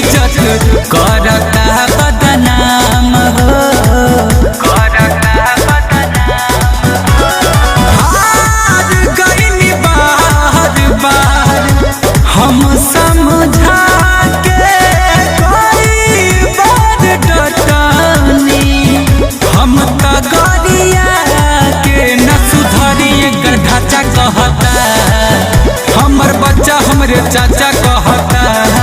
इज्जत करता बदनाम हो, करता बदनाम। हार गइनी बार बार हम समझा के, कई बार डटनी हम तगड़िया के न सुधरी एकर ढांचा कहता, हमर बच्चा हमरे चाचा कहता।